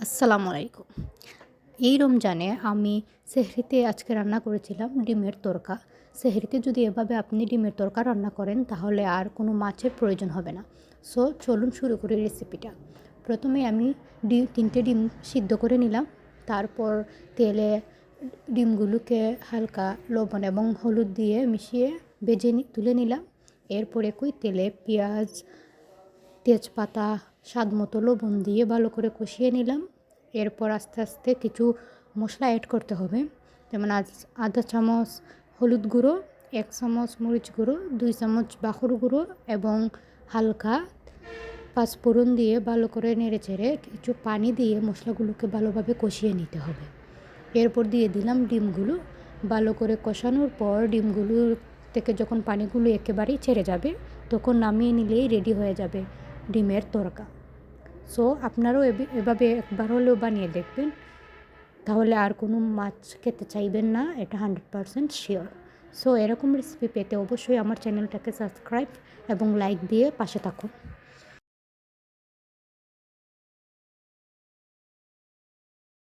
আসসালামু আলাইকুম। এই রমজানে আমি সেহরিতে আজকে রান্না করেছিলাম ডিমের তড়কা। সেহরিতে যদি এভাবে আপনি ডিমের তড়কা রান্না করেন তাহলে আর কোনো মাছের প্রয়োজন হবে না। সো চলুন শুরু করি রেসিপিটা। প্রথমে আমি 3টে ডিম সিদ্ধ করে নিলাম। তারপর তেলে ডিমগুলোকে হালকা লবণ এবং হলুদ দিয়ে মিশিয়ে ভেজে তুলে নিলাম। এরপর একই তেলে পেঁয়াজ, তেজপাতা, স্বাদমতো লবণ দিয়ে ভালো করে কষিয়ে নিলাম। এরপর আস্তে আস্তে কিছু মশলা অ্যাড করতে হবে, যেমন আধা চামচ হলুদ গুঁড়ো, 1 চামচ মরিচ গুঁড়ো, 2 চামচ বাখর গুঁড়ো এবং হালকা পাঁচফোড়ন দিয়ে ভালো করে নেড়েচেড়ে কিছু পানি দিয়ে মশলাগুলোকে ভালোভাবে কষিয়ে নিতে হবে। এরপর দিয়ে দিলাম ডিমগুলো। ভালো করে কষানোর পর ডিমগুলো থেকে যখন পানিগুলো একেবারেই ছেড়ে যাবে তখন নামিয়ে নিলেই রেডি হয়ে যাবে ডিমের তড়কা। সো আপনারাও এভাবে একবার হলেও বানিয়ে দেখবেন, তাহলে আর কোনো মাছ খেতে চাইবেন না, এটা 100% শিওর। সো এরকম রেসিপি পেতে অবশ্যই আমার চ্যানেলটাকে সাবস্ক্রাইব এবং লাইক দিয়ে পাশে থাকুন।